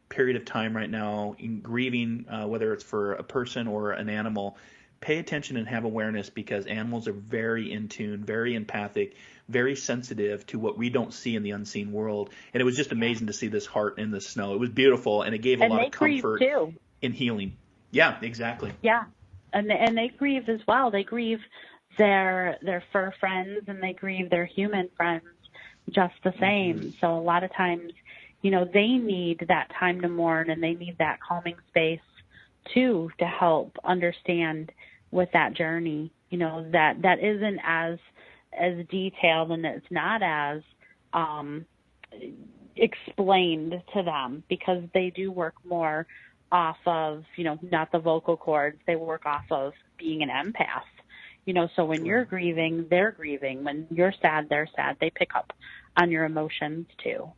period of time right now in grieving, whether it's for a person or an animal, pay attention and have awareness, because animals are very in tune, very empathic, very sensitive to what we don't see in the unseen world. And it was just amazing to see this heart in the snow. It was beautiful, and it gave a lot of comfort in healing. Yeah, exactly. Yeah. And they grieve as well. They grieve their fur friends, and they grieve their human friends just the same. So a lot of times, they need that time to mourn, and they need that calming space too to help understand with that journey. That isn't as detailed, and it's not as explained to them, because they do work more off of, not the vocal cords. They work off of being an empath. So when you're grieving, they're grieving. When you're sad, they're sad. They pick up on your emotions too.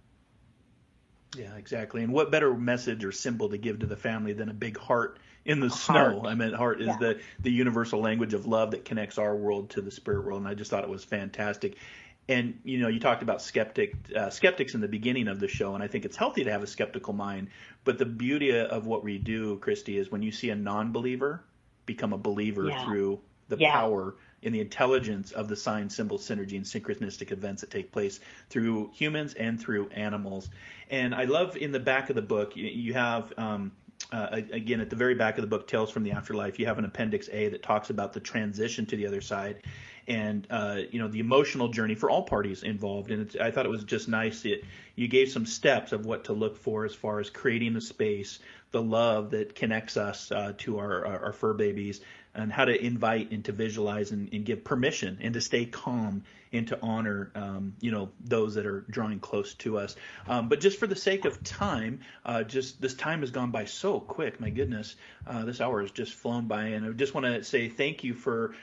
Yeah, exactly. And what better message or symbol to give to the family than a big heart in the snow? I mean, heart is the universal language of love that connects our world to the spirit world. And I just thought it was fantastic. And, you talked about skeptics in the beginning of the show, and I think it's healthy to have a skeptical mind. But the beauty of what we do, Kristy, is when you see a non-believer become a believer through the power and the intelligence of the sign, symbol, synergy, and synchronistic events that take place through humans and through animals. And I love in the back of the book, you have again, at the very back of the book, Tales from the Afterlife, you have an Appendix A that talks about the transition to the other side, and the emotional journey for all parties involved. And I thought it was just nice that you gave some steps of what to look for as far as creating the space, the love that connects us to our fur babies, and how to invite and to visualize and give permission, and to stay calm and to honor, those that are drawing close to us. But just for the sake of time, just this time has gone by so quick. My goodness, this hour has just flown by, and I just want to say thank you for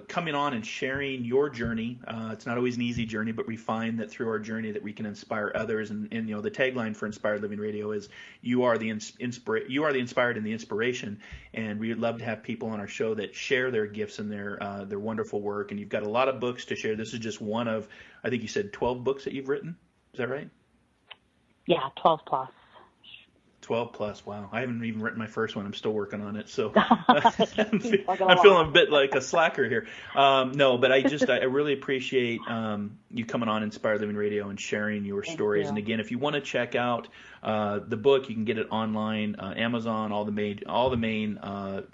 coming on and sharing your journey. It's not always an easy journey, but we find that through our journey that we can inspire others. And the tagline for Inspired Living Radio is you are the inspired and the inspiration. And we'd love to have people on our show that share their gifts and their wonderful work. And you've got a lot of books to share. This is just one of, I think you said 12 books that you've written. Is that right? Yeah, 12 plus. 12 plus. Wow. I haven't even written my first one. I'm still working on it. So I'm feeling a bit like a slacker here. No, but I really appreciate you coming on Inspired Living Radio and sharing your stories. And again, if you want to check out the book, you can get it online, Amazon, all the main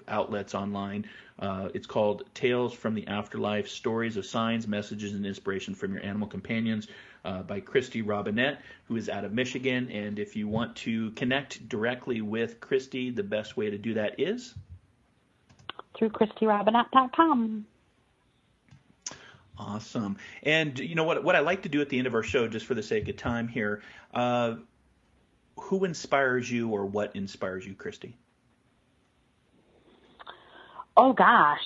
outlets online. It's called Tales from the Afterlife, Stories of Signs, Messages, and Inspiration from Your Animal Companions by Kristy Robinett, who is out of Michigan. And if you want to connect directly with Kristy, the best way to do that is? Through KristyRobinett.com. Awesome. And you know what I like to do at the end of our show, just for the sake of time here, who inspires you or what inspires you, Kristy? Oh, gosh.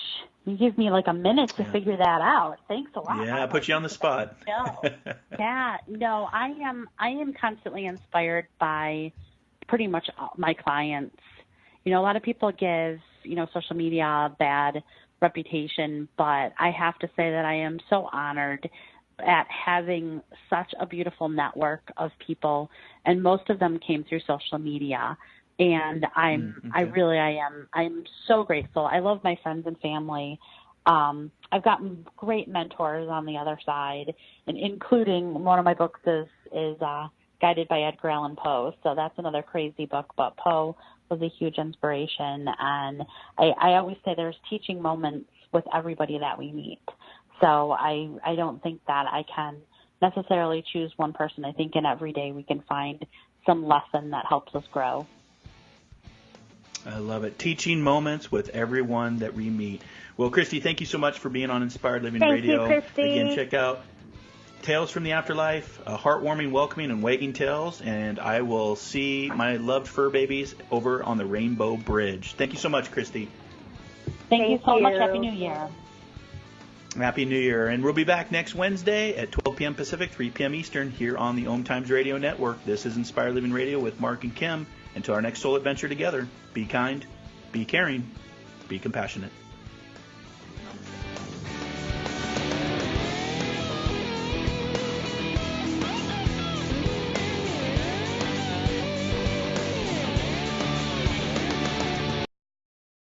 You give me like a minute to figure that out. Thanks a lot. Yeah, I put you on the spot. No, I am constantly inspired by pretty much all my clients. You know, a lot of people give, social media a bad reputation, but I have to say that I am so honored at having such a beautiful network of people, and most of them came through social media. And I'm so grateful. I love my friends and family. I've got great mentors on the other side, and including one of my books is Guided by Edgar Allan Poe. So that's another crazy book, but Poe was a huge inspiration. And I always say there's teaching moments with everybody that we meet. So I don't think that I can necessarily choose one person. I think in every day we can find some lesson that helps us grow. I love it. Teaching moments with everyone that we meet. Well, Kristy, thank you so much for being on Inspired Living Radio. Thank you, Kristy. Again, check out Tales from the Afterlife, heartwarming, welcoming, and wagging tales. And I will see my loved fur babies over on the Rainbow Bridge. Thank you so much, Kristy. Thank you so much. Happy New Year. Happy New Year. And we'll be back next Wednesday at 12 p.m. Pacific, 3 p.m. Eastern here on the OMTimes Radio Network. This is Inspired Living Radio with Mark and Kim. Until our next soul adventure together, be kind, be caring, be compassionate.